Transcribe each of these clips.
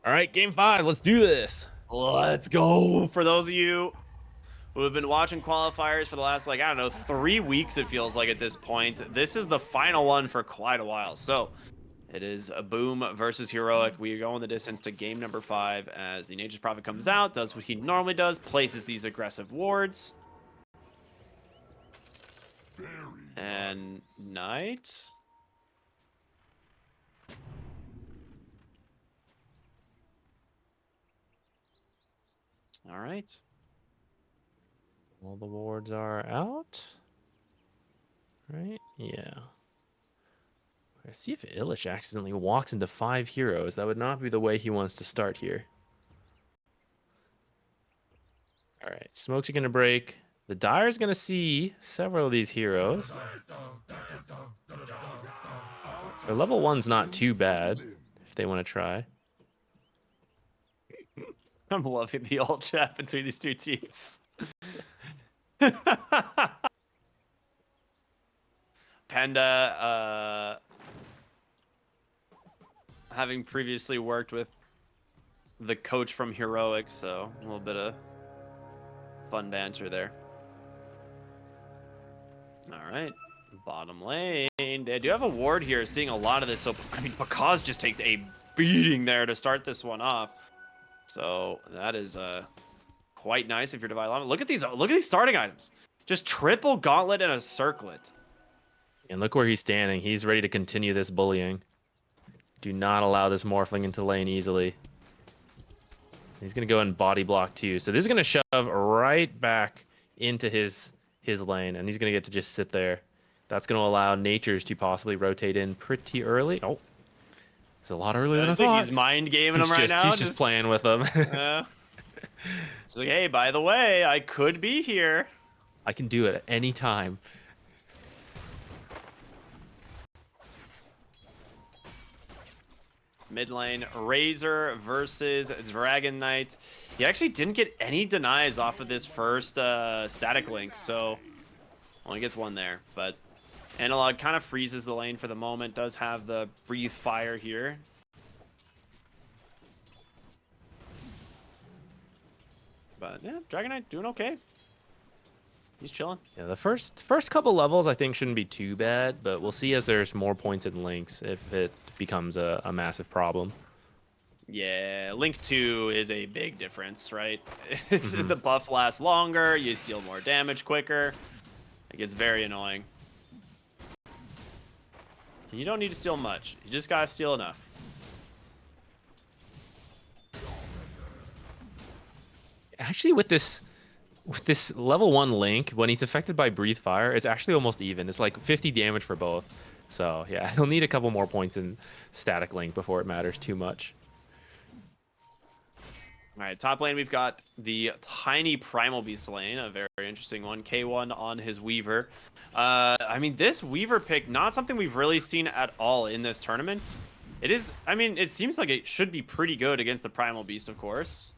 All right, game 5. Let's do this. Let's go. For those of you who have been watching qualifiers for the last, I don't know, 3 weeks, it feels like at this point, this is the final one for quite a while. So it is a Boom versus Heroic. We are going the distance to game number 5 as the Nature's Prophet comes out, does what he normally does, places these aggressive wards. And Knight. All right. All the wards are out. Right? Yeah. I see if Illich accidentally walks into 5 heroes. That would not be the way he wants to start here. All right, smokes are going to break. The Dire's going to see several of these heroes. So level 1's not too bad if they want to try. I'm loving the alt chat between these two teams. Panda, having previously worked with the coach from Heroic, so a little bit of fun banter there. All right, bottom lane. They do have a ward here, seeing a lot of this. So, I mean, Pakaz just takes a beating there to start this one off. So that is quite nice if you're Divine Llama. Look at these starting items. Just triple gauntlet and a circlet. And look where he's standing. He's ready to continue this bullying. Do not allow this morphling into lane easily. He's going to go and body block too. So this is going to shove right back into his lane, and he's going to get to just sit there. That's going to allow Natures to possibly rotate in pretty early. Oh, it's a lot earlier than I thought. He's mind gaming him right now. He's just playing with them. It's like, hey, by the way, I could be here. I can do it at any time. Mid lane, Razor versus Dragon Knight. He actually didn't get any denies off of this first static link, so only gets one there. But Analog kind of freezes the lane for the moment, does have the Breathe Fire here. But yeah, Dragon Knight doing okay. He's chilling. Yeah, the first couple levels I think shouldn't be too bad, but we'll see as there's more pointed links if it becomes a massive problem. Yeah, Link 2 is a big difference, right? The buff lasts longer, you steal more damage quicker. It gets very annoying. You don't need to steal much. You just gotta steal enough. Actually, with this level 1 Link, when he's affected by Breathe Fire, it's actually almost even. It's like 50 damage for both. So yeah, he'll need a couple more points in static Link before it matters too much. All right, top lane, we've got the tiny Primal Beast lane, a very interesting one. K1 on his Weaver. I mean, this Weaver pick, not something we've really seen at all in this tournament. It is, I mean, it seems like it should be pretty good against the Primal Beast, of course.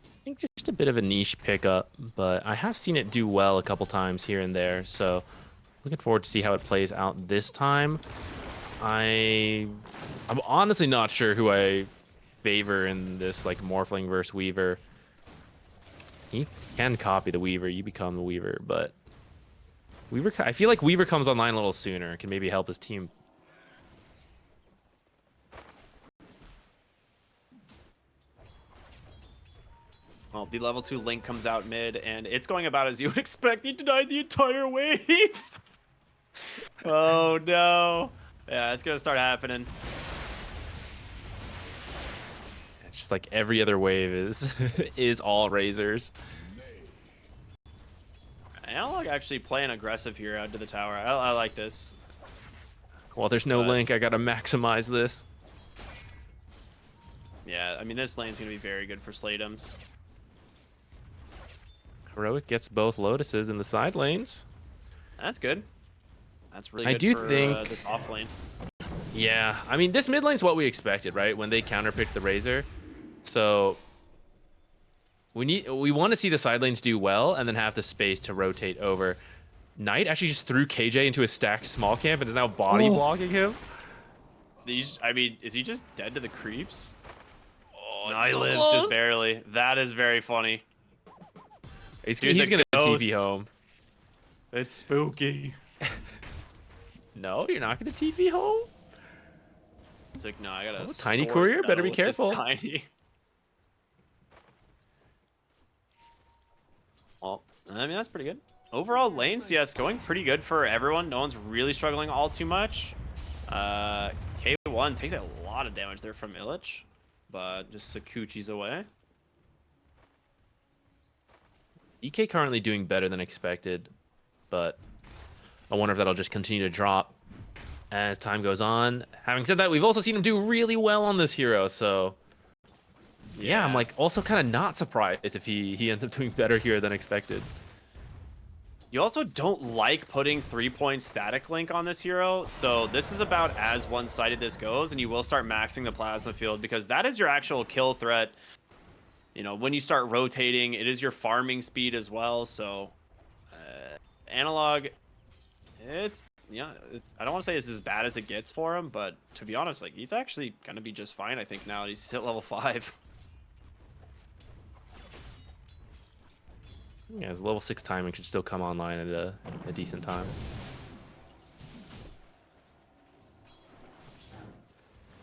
I think just a bit of a niche pickup, but I have seen it do well a couple times here and there, so looking forward to see how it plays out this time. I'm honestly not sure who I favor in this, like, Morphling versus Weaver. He can copy the Weaver, you become the Weaver, but Weaver, I feel like Weaver comes online a little sooner, can maybe help his team. Well, the level 2 Link comes out mid, and it's going about as you would expect. He denied the entire wave. Oh, no. Yeah, it's going to start happening. It's just like every other wave is is all Razors. Analog actually playing aggressive here out to the tower. I like this. Well, there's no Link. I got to maximize this. Yeah, I mean, this lane's going to be very good for Slateums. Heroic gets both Lotuses in the side lanes. That's good. That's really good for this off lane. Yeah, I mean, this mid lane's what we expected, right? When they counterpicked the Razor. So we want to see the side lanes do well and then have the space to rotate over. Knight actually just threw KJ into a stacked small camp and is now body blocking him. I mean, is he just dead to the creeps? Oh, No, it's he so lives close. just barely. That is very funny. He's Dude, gonna ghost. TP home. It's spooky. No, you're not gonna TP home. It's like, no, I gotta Tiny score courier, better be with this careful. tiny. Well, I mean, that's pretty good. Overall, lane CS going pretty good for everyone. No one's really struggling all too much. K1 takes a lot of damage there from Illich, but just Sakuchi's away. EK currently doing better than expected, but I wonder if that'll just continue to drop as time goes on. Having said that, we've also seen him do really well on this hero, so yeah, I'm like also kind of not surprised if he ends up doing better here than expected. You also don't like putting 3-point static link on this hero, so this is about as one-sided this goes, and you will start maxing the plasma field because that is your actual kill threat. You know, when you start rotating, it is your farming speed as well, so analog, it's, yeah, I don't want to say it's as bad as it gets for him, but to be honest, like, he's actually gonna be just fine, I think, now. He's hit level 5. Yeah, his level 6 timing should still come online at a decent time.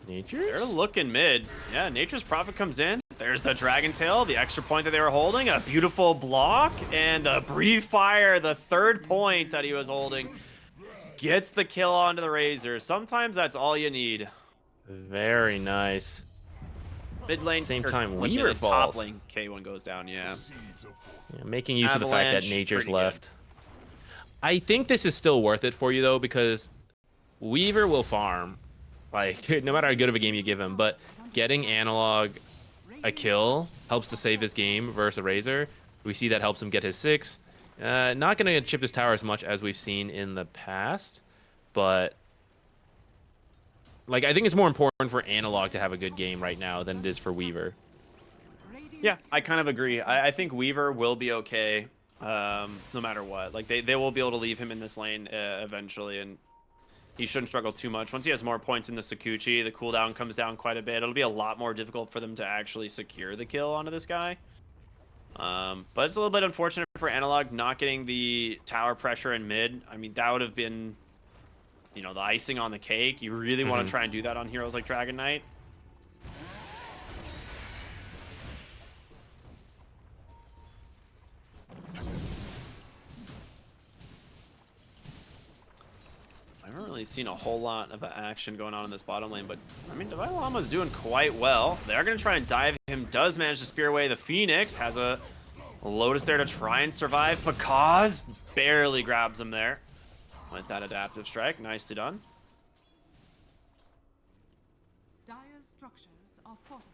Nature's? They're looking mid. Yeah, Nature's Prophet comes in. There's the Dragon Tail, the extra point that they were holding, a beautiful block, and the Breathe Fire, the third point that he was holding, gets the kill onto the Razor. Sometimes that's all you need. Very nice. Mid lane, Same or time, mid Weaver lane, falls. top lane, K1 goes down, yeah. Yeah, making use of the fact that Avalanche, Nature's pretty left. good. I think this is still worth it for you, though, because Weaver will farm. Like, no matter how good of a game you give him, but getting Analog a kill helps to save his game versus a Razor. We see that helps him get his 6. Not going to chip his tower as much as we've seen in the past, but like I think it's more important for Analog to have a good game right now than it is for Weaver. Yeah, I kind of agree. I think Weaver will be okay no matter what. Like, they will be able to leave him in this lane eventually, and he shouldn't struggle too much. Once he has more points in the Sakuchi, the cooldown comes down quite a bit. It'll be a lot more difficult for them to actually secure the kill onto this guy. But it's a little bit unfortunate for Analog not getting the tower pressure in mid. I mean, that would have been, you know, the icing on the cake. You really want to try and do that on heroes like Dragon Knight. I haven't really seen a whole lot of action going on in this bottom lane, but I mean, Divine Llama's doing quite well. They're going to try and dive him. Does manage to spear away the Phoenix. Has a Lotus there to try and survive. Because barely grabs him there. With that adaptive strike. Nicely done. Dire's structures are fortified.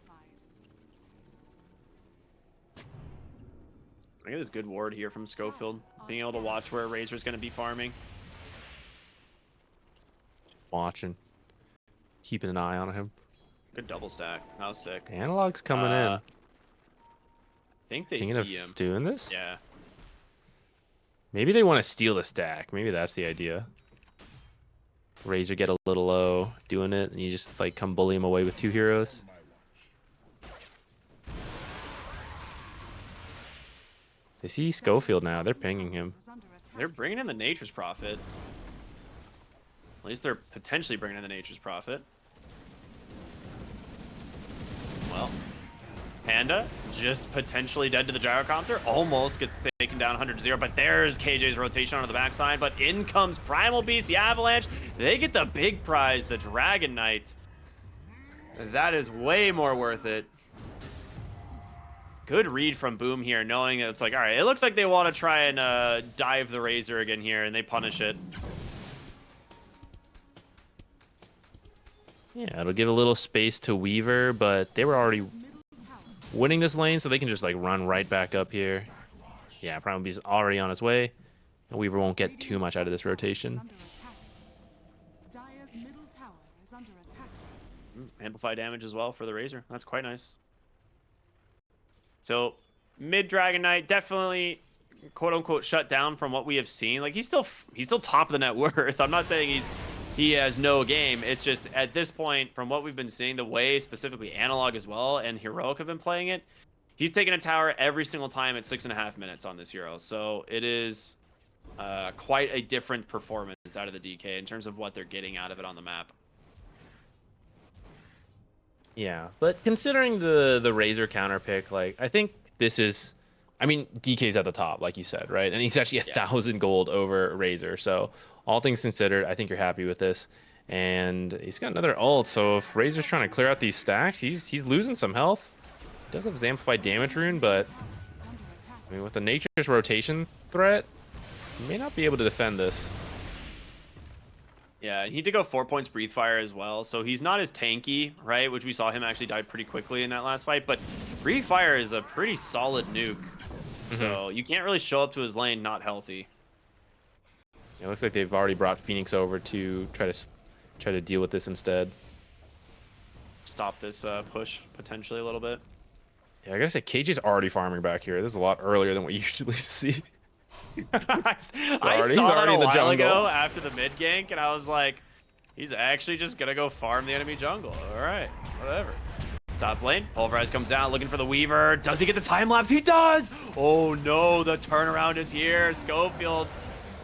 I get this good ward here from Schofield. Being able to watch where Razor's going to be farming. Watching, keeping an eye on him. Good double stack. That was sick. Analog's coming in. I think they Thinking see of him. doing this? Yeah. Maybe they want to steal the stack. Maybe that's the idea. Razor get a little low doing it, and you just like come bully him away with 2 heroes. They see Schofield now. They're pinging him. They're bringing in the Nature's Prophet. At least they're potentially bringing in the Nature's Prophet. Well, Panda just potentially dead to the Gyro Counter. Almost gets taken down 100-0, but there's KJ's rotation onto the backside. But in comes Primal Beast, the Avalanche. They get the big prize, the Dragon Knight. That is way more worth it. Good read from Boom here, knowing that it's like, all right, it looks like they want to try and dive the Razor again here, and they punish it. Yeah, it'll give a little space to Weaver, but they were already winning this lane, so they can just like run right back up here. Yeah, Primal Beast is already on his way, and Weaver won't get too much out of this rotation. Dire's middle tower is under attack. Amplify damage as well for the Razor. That's quite nice. So, mid Dragon Knight definitely quote unquote shut down from what we have seen. Like, he's still top of the net worth. I'm not saying he's he has no game. It's just at this point, from what we've been seeing, the way specifically Analog as well and Heroic have been playing it, he's taking a tower every single time at 6.5 minutes on this hero. So it is quite a different performance out of the DK in terms of what they're getting out of it on the map. Yeah, but considering the Razor counter pick, like I think this is, I mean, DK's at the top, like you said, right? And he's actually 1,000 gold over Razor. So all things considered, I think you're happy with this. And he's got another ult, so if Razor's trying to clear out these stacks, he's losing some health. He does have his amplified damage rune, but I mean, with the Nature's rotation threat, he may not be able to defend this. Yeah, he did go 4 points breathe fire as well, so he's not as tanky, right? Which we saw him actually die pretty quickly in that last fight, but breathe fire is a pretty solid nuke. So you can't really show up to his lane not healthy. It looks like they've already brought Phoenix over to try to deal with this instead. Stop this push potentially a little bit. Yeah, I gotta say, KJ's already farming back here. This is a lot earlier than we usually see. I he's saw already that a in the while jungle. ago after the mid gank, and I was like, he's actually just gonna go farm the enemy jungle. All right, whatever. Top lane, Pulverize comes out looking for the Weaver. Does he get the time lapse? He does! Oh no, the turnaround is here. Schofield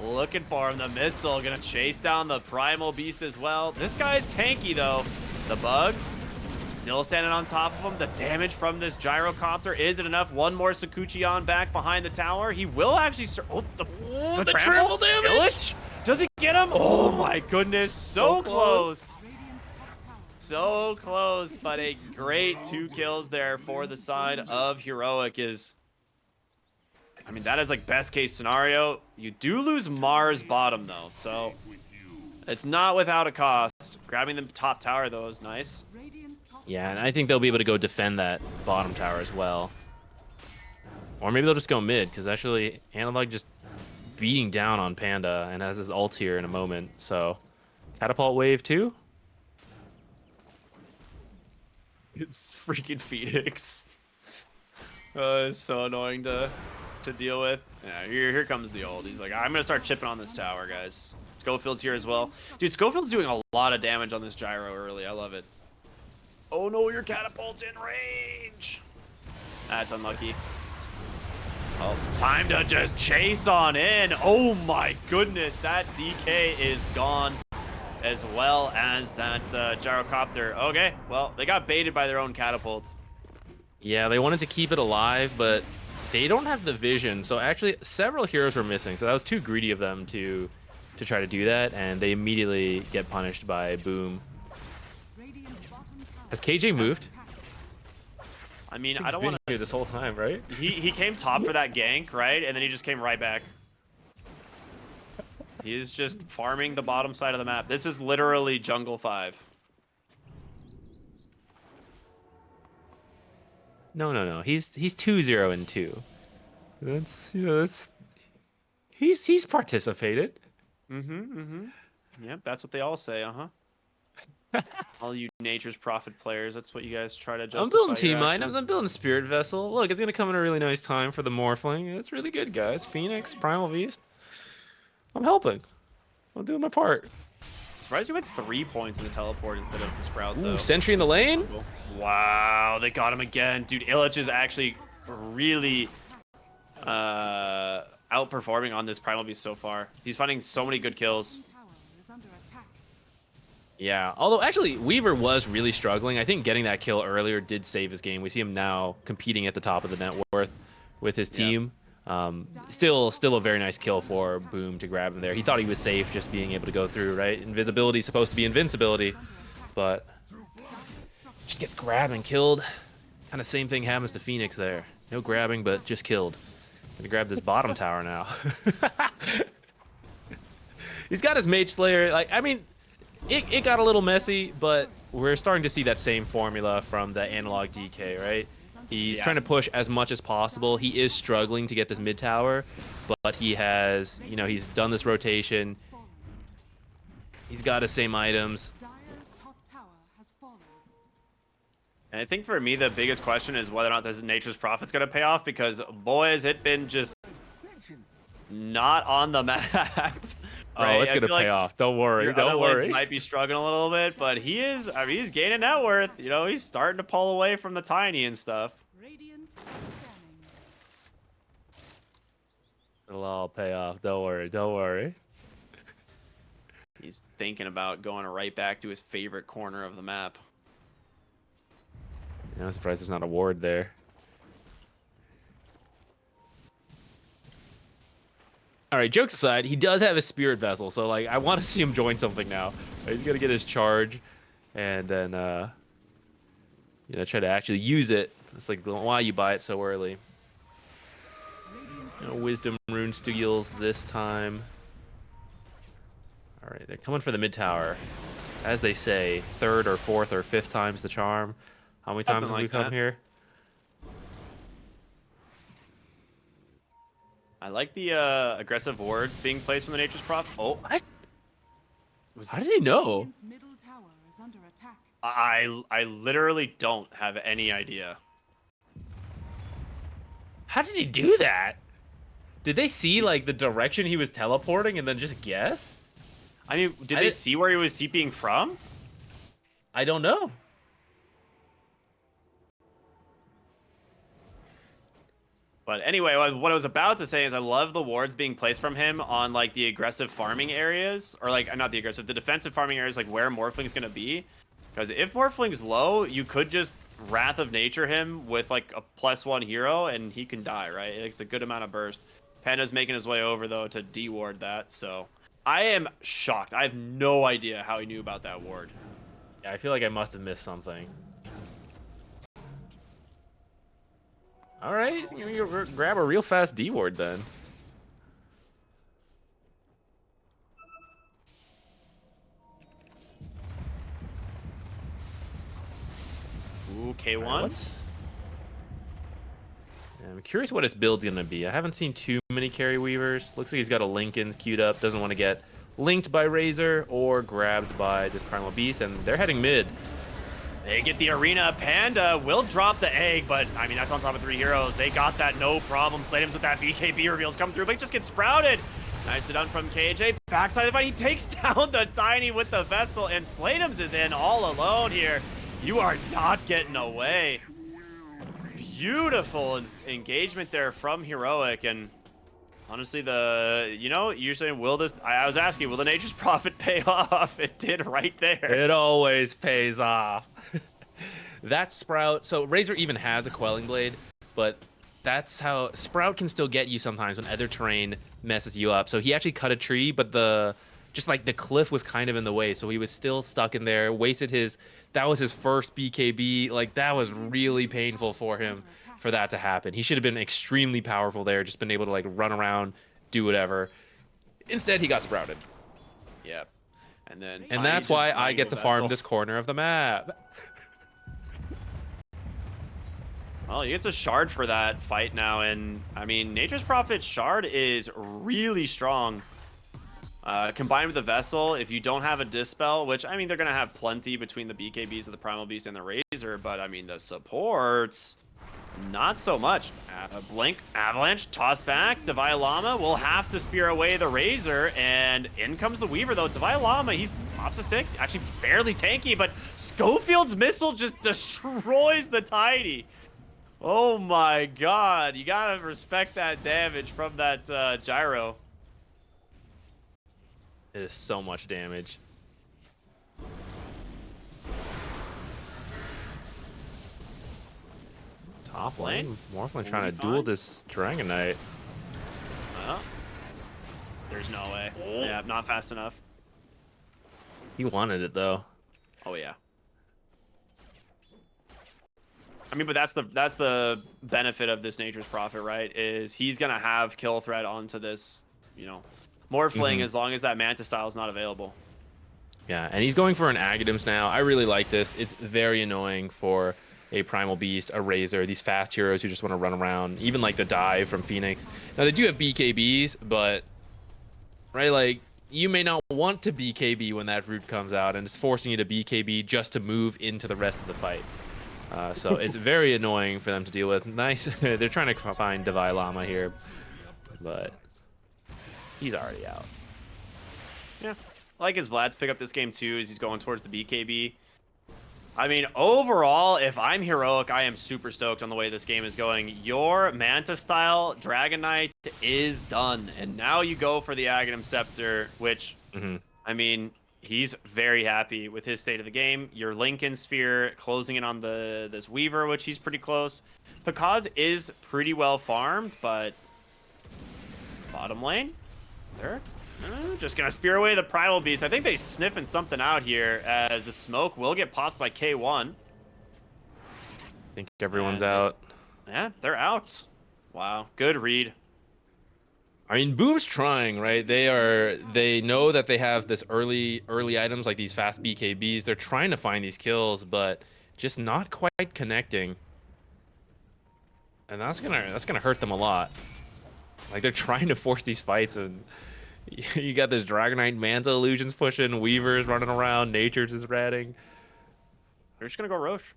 looking for him. The missile gonna chase down the Primal Beast as well. This guy's tanky though. The bugs still standing on top of him. The damage from this gyrocopter, is it enough? One more Sakuchi on back behind the tower. He will actually the trample damage. Illich? Does he get him? Oh my goodness, so close. So close, but a great 2 kills there for the side of Heroic. Is, I mean, that is like best case scenario. You do lose Mars bottom though, so it's not without a cost. Grabbing the top tower though is nice. Yeah, and I think they'll be able to go defend that bottom tower as well. Or maybe they'll just go mid, because actually Analog just beating down on Panda and has his ult here in a moment. So catapult wave 2. It's freaking Phoenix. It's so annoying to deal with. Yeah, here comes the ult. He's like, I'm gonna start chipping on this tower, guys. Schofield's here as well. Dude, Schofield's doing a lot of damage on this gyro early. I love it. Oh no, your catapult's in range. That's unlucky. Oh, time to just chase on in. Oh my goodness, that DK is gone, as well as that gyrocopter. Okay, well, they got baited by their own catapult. Yeah, they wanted to keep it alive, but they don't have the vision. So actually, several heroes were missing. So that was too greedy of them to try to do that, and they immediately get punished by Boom. Has KJ moved? I mean, He's I don't been want here to. this whole time, right? He came top for that gank, right? And then he just came right back. He is just farming the bottom side of the map. This is literally Jungle 5. No. He's 2-0 and 2. That's he's participated. Yep, that's what they all say, all you Nature's Prophet players, that's what you guys try to justify. I'm building your team items. actions. I'm building Spirit Vessel. Look, it's gonna come at a really nice time for the Morphling. It's really good, guys. Phoenix, Primal Beast. I'm helping. I'm doing my part. Surprised you went 3 points in the teleport instead of the Sprout, though. Ooh, Sentry in the lane. Wow, they got him again. Dude, Illich is actually really outperforming on this Primal Beast so far. He's finding so many good kills. Yeah, although actually Weaver was really struggling. I think getting that kill earlier did save his game. We see him now competing at the top of the net worth with his team. Still a very nice kill for Boom to grab him there. He thought he was safe just being able to go through, right? Invisibility is supposed to be invincibility, but just gets grabbed and killed. Kind of same thing happens to Phoenix there. No grabbing, but just killed. Gonna grab this bottom tower now. He's got his Mage Slayer. Like, I mean, it got a little messy, but we're starting to see that same formula from the Analog DK, right? He's trying to push as much as possible. He is struggling to get this mid tower, but he has, you know, he's done this rotation. He's got his same items. And I think for me, the biggest question is whether or not this Nature's Prophet's going to pay off, because boy, has it been just not on the map. Oh, it's I gonna feel pay like off. Don't worry. your other Don't lanes worry. might be struggling a little bit, but he is. I mean, he's gaining net worth. You know, he's starting to pull away from the tiny and stuff. Radiant scanning. It'll all pay off. Don't worry. Don't worry. He's thinking about going right back to his favorite corner of the map. Yeah, I'm surprised there's not a ward there. All right, jokes aside, he does have a spirit vessel, so like I want to see him join something now. He's gonna get his charge, and then try to actually use it. It's like why you buy it so early. Wisdom rune steals this time. All right, they're coming for the mid tower, as they say, third or fourth or fifth time's the charm. How many times have we come here? I like the aggressive wards being placed from the Nature's Prophet. Oh, What? How did he know? Radiant's middle tower is under attack. I literally don't have any idea. How did he do that? Did they see like the direction he was teleporting and then just guess? I mean, did they see where he was TPing from? I don't know. But anyway, what I was about to say is I love the wards being placed from him on like the aggressive farming areas, or like not the aggressive, the defensive farming areas, like where Morphling's gonna be. Because if Morphling's low, you could just Wrath of Nature him with like a +1 hero, and he can die, right? It's a good amount of burst. Panda's making his way over though to de-ward that, so I am shocked. I have no idea how he knew about that ward. Yeah, I feel like I must have missed something. All right, you grab a real fast D ward then. Ooh, K1. Right, I'm curious what his build's gonna be. I haven't seen too many carry weavers. Looks like he's got a Linken's queued up. Doesn't want to get linked by Razor or grabbed by this Primal Beast, and they're heading mid. They get the arena. Panda will drop the egg, but I mean, that's on top of 3 heroes. They got that no problem. Slatums with that BKB reveals come through, but it just gets sprouted. Nicely done from KJ. Backside of the fight, he takes down the Tiny with the Vessel, and Slatums is in all alone here. You are not getting away. Beautiful engagement there from Heroic, and honestly, you're saying, I was asking, will the Nature's Prophet pay off? It did right there. It always pays off. That Sprout, so Razor even has a Quelling Blade, but that's how Sprout can still get you sometimes when other terrain messes you up. So he actually cut a tree, but the cliff was kind of in the way, so he was still stuck in there, that was his first BKB. Like, that was really painful for him for that to happen. He should have been extremely powerful there, just been able to like run around, do whatever. Instead, he got sprouted. Yep. And that's why I get to farm this corner of the map. Well, he gets a shard for that fight now, and I mean, Nature's Prophet shard is really strong. Combined with the Vessel, if you don't have a Dispel, which, I mean, they're going to have plenty between the BKBs of the Primal Beast and the Razor, but, I mean, the supports, not so much. Blink, Avalanche, toss back. Divine Llama will have to spear away the Razor, and in comes the Weaver, though. Divine Llama, he's pops a stick, actually fairly tanky, but Schofield's missile just destroys the Tiny. Oh, my God. You got to respect that damage from that Gyro. It is so much damage. Top lane, Morphling trying to duel this Dragon Knight. There's no way. Yeah, not fast enough. He wanted it though. Oh yeah. I mean, but that's the benefit of this Nature's Prophet, right? Is he's gonna have kill threat onto this, Morphling as long as that Manta style is not available. Yeah, and he's going for an Aghanim's now. I really like this. It's very annoying for a Primal Beast, a Razor, these fast heroes who just want to run around, even like the dive from Phoenix. Now, they do have BKBs, but, right, like, you may not want to BKB when that root comes out, and it's forcing you to BKB just to move into the rest of the fight. So it's very annoying for them to deal with. Nice. They're trying to find Divine Llama here, but he's already out. Yeah. I like his Vlad's pick up this game too, as he's going towards the BKB. I mean, overall, if I'm Heroic, I am super stoked on the way this game is going. Your Manta style Dragon Knight is done. And now you go for the Aghanim Scepter, which, I mean, he's very happy with his state of the game. Your Lincoln Sphere closing in on this Weaver, which he's pretty close. Pakaz is pretty well farmed, but bottom lane, they're just going to spear away the Primal Beast. I think they're sniffing something out here as the smoke will get popped by K1. I think everyone's out. Yeah, they're out. Wow, good read. I mean, Boom's trying, right? They know that they have this early items like these fast BKBs. They're trying to find these kills, but just not quite connecting. And that's gonna hurt them a lot. Like they're trying to force these fights, and you got this Dragonite Manta illusions pushing, Weavers running around, Nature's is ratting. They're just gonna go Roche.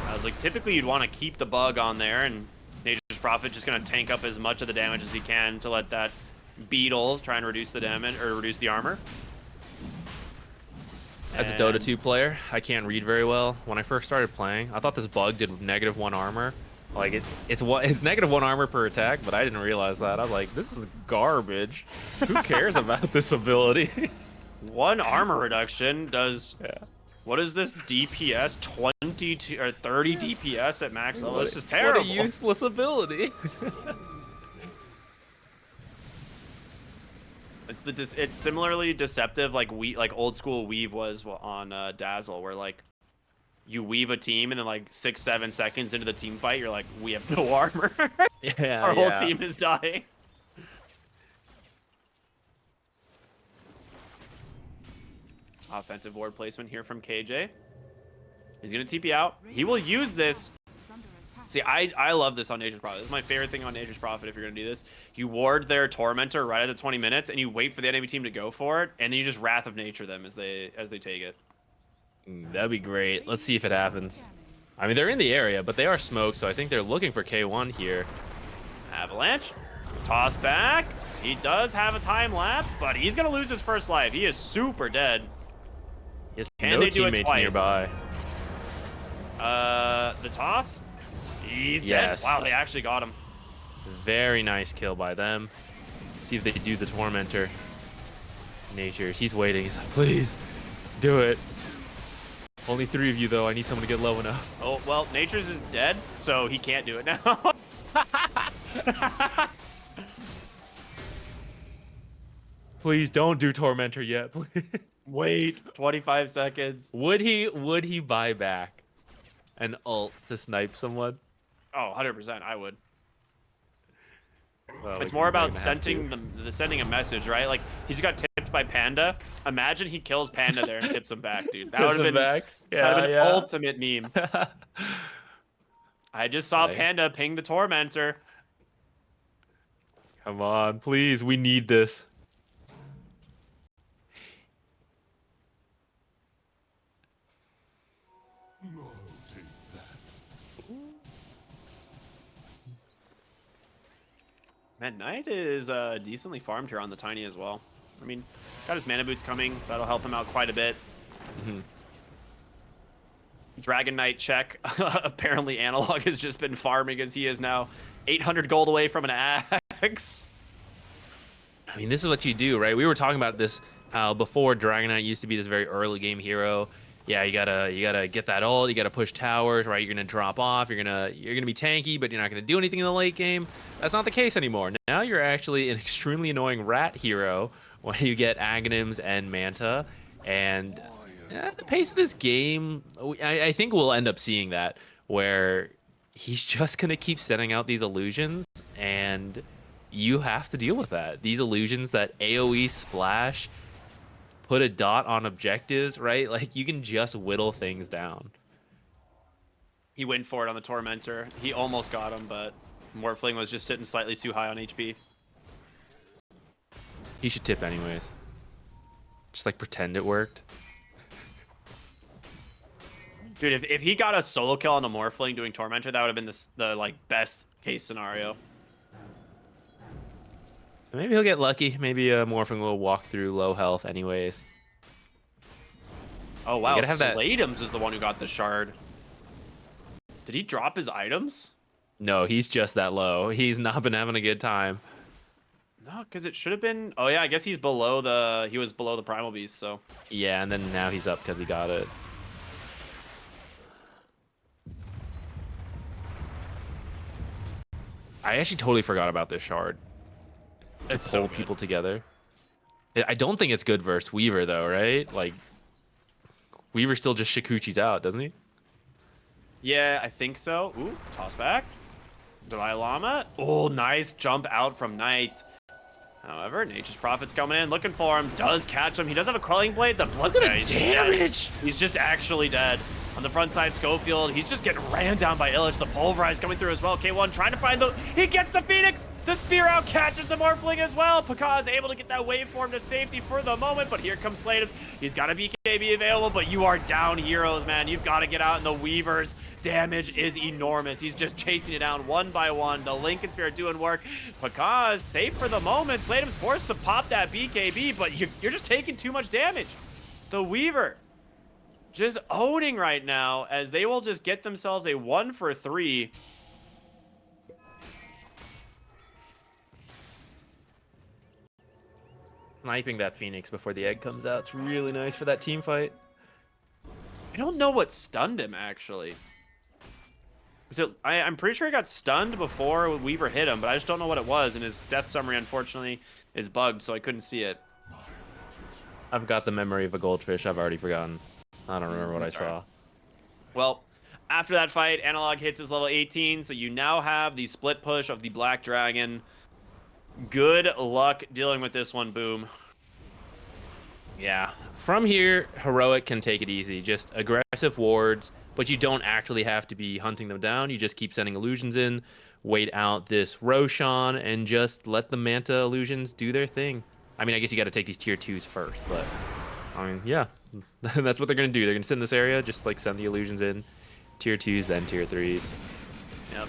I was like, typically you'd want to keep the bug on there, and Nature's Prophet just gonna tank up as much of the damage as he can to let that Beetle try and reduce the damage or reduce the armor. As a Dota2 player, I can't read very well. When I first started playing, I thought this bug did -1 armor. Like it's -1 armor per attack, but I didn't realize that. I was like, this is garbage. Who cares about this ability? 1 armor reduction does. Yeah. What is this DPS? 22 or 30 DPS at max level. This is terrible. What a useless ability. It's similarly deceptive like old school weave was on Dazzle, where like you weave a team and then like 6-7 seconds into the team fight you're like, we have no armor. Yeah, our whole team is dying. Offensive ward placement here from KJ. He's gonna TP out. He will use this. See, I love this on Nature's Prophet. This is my favorite thing on Nature's Prophet if you're going to do this. You ward their Tormentor right at the 20 minutes, and you wait for the enemy team to go for it, and then you just Wrath of Nature them as they take it. That'd be great. Let's see if it happens. I mean, they're in the area, but they are smoked, so I think they're looking for K1 here. Avalanche. Toss back. He does have a time lapse, but he's going to lose his first life. He is super dead. He has Can no they do it teammates twice? nearby. The toss. He's Yes. dead. Wow, they actually got him. Very nice kill by them. See if they do the Tormentor. Nature's. He's waiting. He's like, please, do it. Only 3 of you, though. I need someone to get low enough. Oh, well, Nature's is dead, so he can't do it now. Please don't do Tormentor yet. Please. Wait, 25 seconds. Would he buy back an ult to snipe someone? Oh, 100%, I would. Well, It's more about sending a message, right? Like, he just got tipped by Panda. Imagine he kills Panda there and tips him back, dude. That would have been back. that'd Yeah, have been ultimate meme. I just saw Panda ping the Tormentor. Come on, please. We need this. Man, Knight is decently farmed here on the Tiny as well. I mean, got his mana boots coming, so that'll help him out quite a bit. Dragon Knight check. Apparently, Analog has just been farming as he is now 800 gold away from an axe. I mean, this is what you do, right? We were talking about this how before Dragon Knight used to be this very early game hero. Yeah, you gotta get that ult. You gotta push towers, right? You're gonna drop off. You're gonna be tanky, but you're not gonna do anything in the late game. That's not the case anymore. Now you're actually an extremely annoying rat hero when you get Aghanims and Manta, and the pace of this game, I think we'll end up seeing that where he's just gonna keep setting out these illusions, and you have to deal with that. These illusions that AoE splash. Put a dot on objectives, right? Like, you can just whittle things down. He went for it on the Tormentor. He almost got him, but Morphling was just sitting slightly too high on HP. He should tip anyways. Just, like, pretend it worked. Dude, if he got a solo kill on the Morphling doing Tormentor, that would have been the like best case scenario. Maybe he'll get lucky. Maybe Morphing will walk through low health anyways. Oh wow, gotta have that- Sladems is the one who got the shard. Did he drop his items? No, he's just that low. He's not been having a good time. No, because it should have been. Oh yeah, I guess he's below the. He was below the primal beast, so. Yeah, and then now he's up because he got it. I actually totally forgot about this shard. To It's so pull good. people together. I don't think it's good versus Weaver though, right? Like Weaver still just Shikuchi's out, doesn't he? Yeah, I think so. Ooh, toss back. Dalai Lama. Oh, nice jump out from Knight. However, Nature's Prophet's coming in, looking for him. Does catch him. He does have a Quelling Blade. The blood. Look at Yeah, the he's dead. damage! He's just actually dead. On the front side, Schofield, he's just getting ran down by Illich. The Pulverize coming through as well. K1 trying to find the... He gets the Phoenix! The Spear out catches the Morphling as well. Paka is able to get that waveform to safety for the moment, but here comes Slatus. He's got a BKB available, but you are down heroes, man. You've got to get out, and the Weaver's damage is enormous. He's just chasing it down one by one. The Lincoln Sphere doing work. Paka is safe for the moment. Slatum's forced to pop that BKB, but you're just taking too much damage. The Weaver just owning right now, as they will just get themselves a 1 for 3. Sniping that Phoenix before the egg comes out. It's really nice for that team fight. I don't know what stunned him, actually. So I'm pretty sure he got stunned before Weaver hit him, but I just don't know what it was, and his death summary, unfortunately, is bugged, so I couldn't see it. I've got the memory of a goldfish. I've already forgotten. I don't remember what I That's all saw. right. Well, after that fight, Analog hits his level 18, so you now have the split push of the Black Dragon. Good luck dealing with this one, Boom. Yeah. From here, Heroic can take it easy. Just aggressive wards, but you don't actually have to be hunting them down. You just keep sending illusions in, wait out this Roshan, and just let the Manta illusions do their thing. I mean, I guess you got to take these tier 2s first, but I mean, yeah. That's what they're going to do. They're going to sit in this area, just like send the illusions in. Tier 2s, then tier 3s. Yep. Is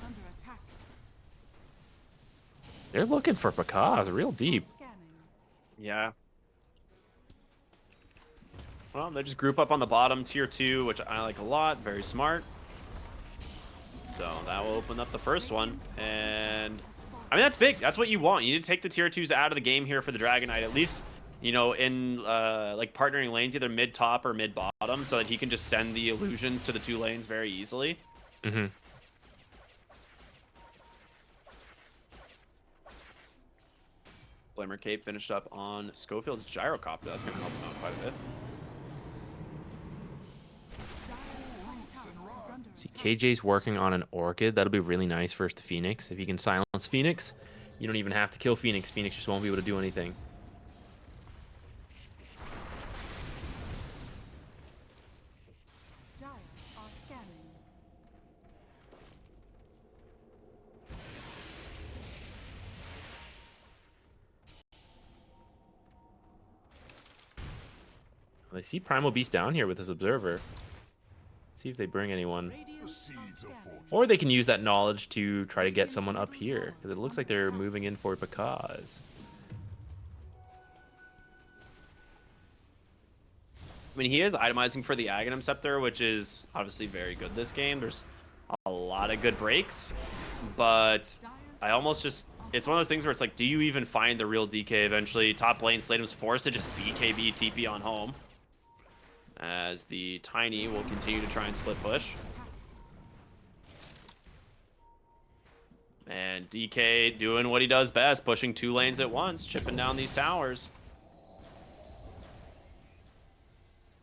under attack. They're looking for Pakaz real deep. Scanning. Yeah. Well, they just group up on the bottom, tier 2, which I like a lot. Very smart. So that will open up the first one. And I mean, that's big. That's what you want. You need to take the tier 2s out of the game here for the Dragon Knight. At least, you know, in like partnering lanes, either mid top or mid bottom, so that he can just send the illusions to the 2 lanes very easily. Mm-hmm. Blamer Cape finished up on Schofield's Gyrocopter. That's going to help him out quite a bit. Dire's top tower is under See, attack. KJ's working on an Orchid. That'll be really nice versus the Phoenix. If you can silence Phoenix, you don't even have to kill Phoenix. Phoenix just won't be able to do anything. Dire are scanning. They see Primal Beast down here with his Observer. Let's see if they bring anyone. Radiant are scanning. Or they can use that knowledge to try to get someone up here. Because it looks like they're moving in for Pakaz. I mean, he is itemizing for the Aghanim Scepter, which is obviously very good this game. There's a lot of good breaks, but I almost just... It's one of those things where it's like, do you even find the real DK eventually? Top lane, Slatum's forced to just BKB TP on home, as the Tiny will continue to try and split push. And DK doing what he does best, pushing 2 lanes at once, chipping down these towers.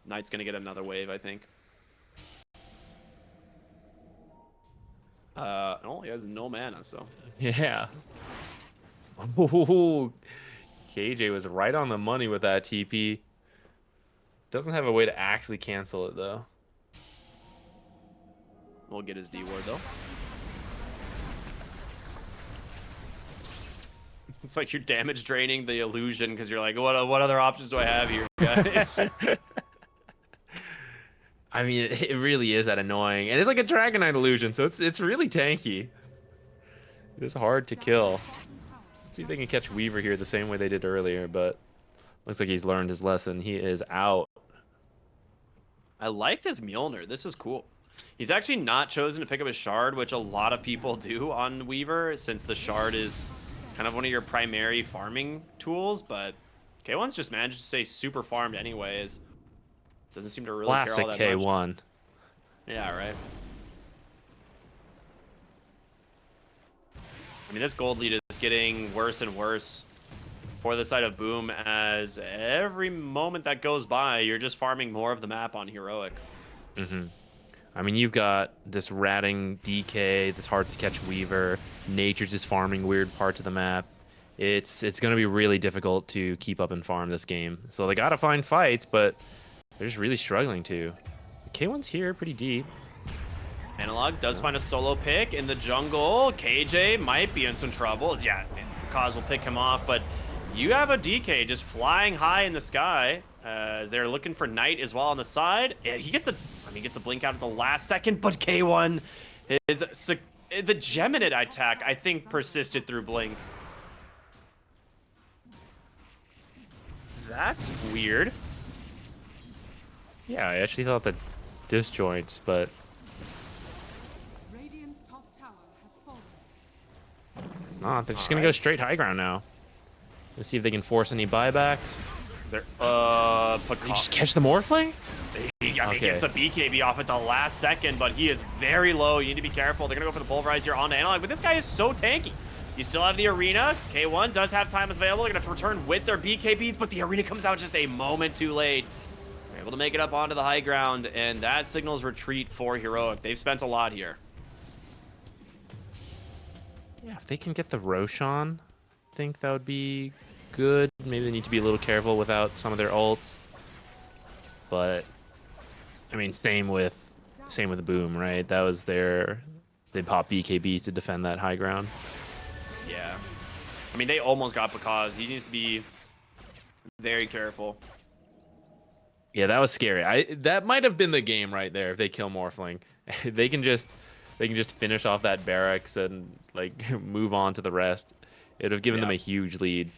Knight's gonna get another wave, I think. Oh, he has no mana, so. Yeah. Ooh, KJ was right on the money with that TP. Doesn't have a way to actually cancel it, though. We'll get his D ward, though. It's like you're damage draining the illusion because you're like, what other options do I have here, guys? I mean, it really is that annoying, and it's like a Dragonite illusion, so it's really tanky. It is hard to kill. Dire's bottom tower Let's is see if they under can catch attack. Weaver here the same way they did earlier, but looks like he's learned his lesson. He is out. I like this Mjolnir. This is cool. He's actually not chosen to pick up his shard, which a lot of people do on Weaver, since the shard is kind of one of your primary farming tools, but K1's just managed to stay super farmed anyways. Doesn't seem to really care all Classic that much. K1. Yeah, right. I mean, this gold lead is getting worse and worse for the side of Boom, as every moment that goes by, you're just farming more of the map on Heroic. Mm-hmm. I mean, you've got this ratting DK, this hard to catch Weaver. Nature's just farming weird parts of the map. It's going to be really difficult to keep up and farm this game. So they got to find fights, but they're just really struggling to. K1's here pretty deep. Analog does find a solo pick in the jungle. KJ might be in some trouble. Yeah, Kaz will pick him off, but you have a DK just flying high in the sky as they're looking for Knight as well on the side. And he gets the, gets the blink out at the last second, but K1 is the Geminid attack, I think, persisted through blink. That's weird. Yeah, I actually thought the disjoints, but Radiant's top tower has fallen. it's not. They're just going to go straight high ground now. Let's see if they can force any buybacks. They're, They just catch the Morphling? He gets the BKB off at the last second, but he is very low. You need to be careful. They're going to go for the Pulverize here onto Analog, but this guy is so tanky. You still have the Arena. K1 does have time available. They're going to return with their BKBs, but the Arena comes out just a moment too late. They're able to make it up onto the high ground, and that signals retreat for Heroic. They've spent a lot here. Yeah, if they can get the Roshan, I think that would be good. Maybe they need to be a little careful without some of their ults. But I mean, same with Boom, right? That was they pop BKBs to defend that high ground. Yeah. I mean, they almost got Pakaz. He needs to be very careful. Yeah, that was scary. That might have been the game right there if they kill Morphling. they can just finish off that barracks and like move on to the rest. It would have given them a huge lead.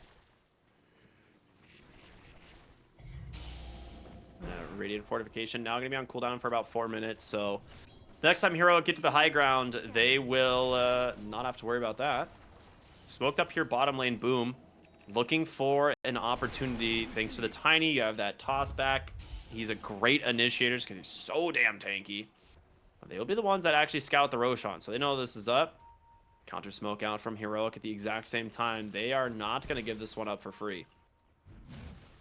Radiant Fortification now going to be on cooldown for about 4 minutes, so the next time Heroic get to the high ground, they will not have to worry about that. Smoked up here bottom lane, Boom. Looking for an opportunity thanks to the Tiny. You have that toss back. He's a great initiator just because he's so damn tanky. But they will be the ones that actually scout the Roshan, so they know this is up. Counter smoke out from Heroic at the exact same time. They are not going to give this one up for free.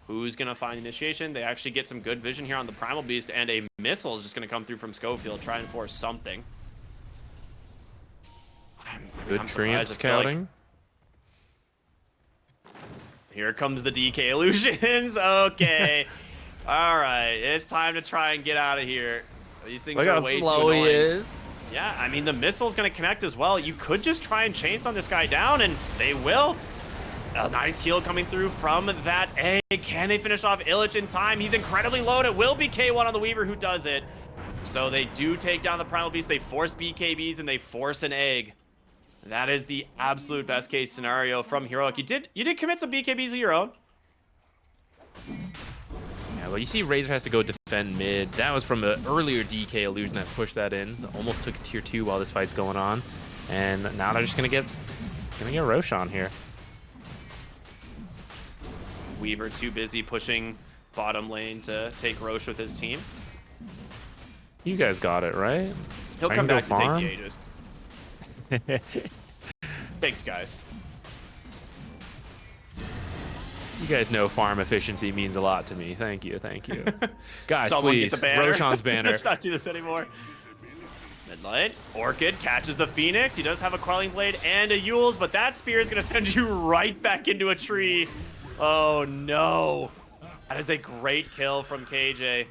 Who's going to find initiation? They actually get some good vision here on the Primal Beast, and a missile is just going to come through from Schofield, try and force something. Good treant scouting. Here comes the DK illusions. Okay. All right. It's time to try and get out of here. These things are way too annoying. Is. Yeah, I mean, the missile's going to connect as well. You could just try and chainsaw this guy down, and they will. A nice heal coming through from that egg. Can they finish off Illich in time? He's incredibly low. It will be K1 on the Weaver who does it. So they do take down the Primal Beast. They force BKBs, and they force an egg. That is the absolute best case scenario from Heroic. You did commit some BKBs of your own. Yeah, well, you see Razor has to go defend mid. That was from an earlier DK illusion that pushed that in. So almost took tier 2 while this fight's going on. And now they're just gonna get Roshan here. Weaver too busy pushing bottom lane to take Roche with his team. You guys got it, right? He'll I come can back go to farm? take the Aegis. Thanks, guys. You guys know farm efficiency means a lot to me. Thank you, thank you. Guys, Someone please, get the banner. Roshan's banner. Let's not do this anymore. Midlight. Orchid catches the Phoenix. He does have a Quelling Blade and a Yule's, but that spear is going to send you right back into a tree. Oh, no. That is a great kill from KJ.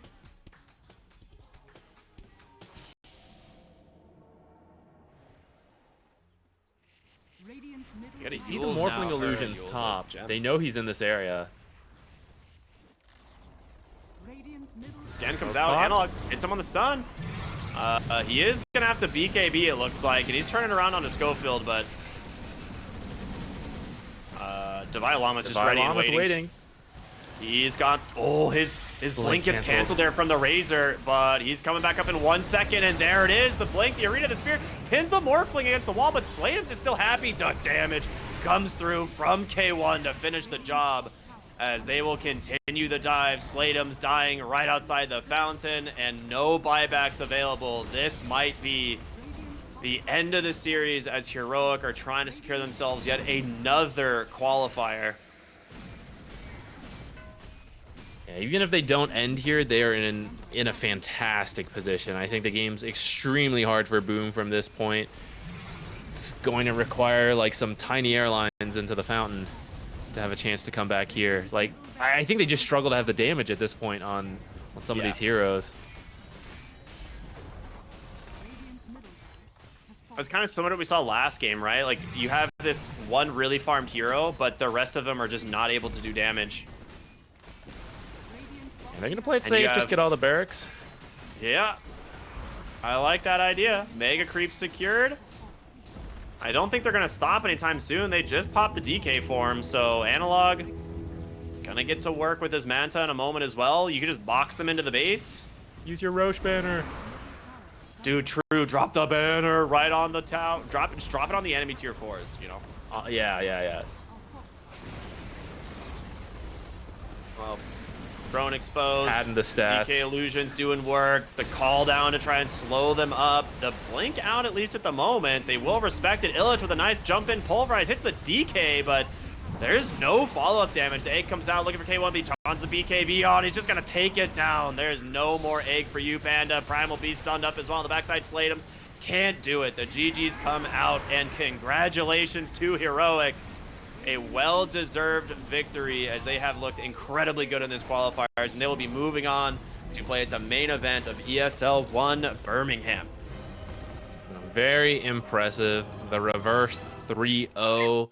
Radiant's middle You gotta tower See the Yule's Morphling now, or illusions Yule's top. gem. They know he's in this area. Radiant's Scan comes out. Analog hits him on the stun. He is gonna have to BKB, it looks like, and he's turning around onto Schofield, but Divine Llama's just ready and waiting. He's got his blink gets canceled there from the Razor, but he's coming back up in 1 second, and there it is. The blink, the Arena, the Spear pins the Morphling against the wall, but Sladems is still happy. The damage comes through from K1 to finish the job as they will continue the dive. Sladems dying right outside the fountain, and no buybacks available. This might be the end of the series as Heroic are trying to secure themselves yet another qualifier. Yeah, even if they don't end here, they are in a fantastic position. I think the game's extremely hard for Boom from this point. It's going to require like some tiny airlines into the fountain to have a chance to come back here. Like, I think they just struggle to have the damage at this point on some of these heroes. It's kind of similar to what we saw last game, right? Like, you have this one really farmed hero, but the rest of them are just not able to do damage. And they're gonna play it safe, just get all the barracks. Yeah, I like that idea. Mega creep secured. I don't think they're gonna stop anytime soon. They just popped the DK form, so Analog gonna get to work with his Manta in a moment as well. You can just box them into the base. Use your Roche banner. Dude, true. Drop the banner right on the tower. Just drop it on the enemy tier 4s, you know? Yeah. Well, drone exposed. Adding the stats. DK illusions doing work. The call down to try and slow them up. The blink out, at least at the moment. They will respect it. Illich with a nice jump in. Pulverize hits the DK, but there's no follow-up damage. The egg comes out looking for K1, but he charms the BKB on. He's just going to take it down. There's no more egg for you, Panda. Primal Beast stunned up as well on the backside. Sladems can't do it. The GGs come out, and congratulations to Heroic. A well-deserved victory as they have looked incredibly good in this qualifiers, and they will be moving on to play at the main event of ESL One Birmingham. Very impressive. The reverse 3-0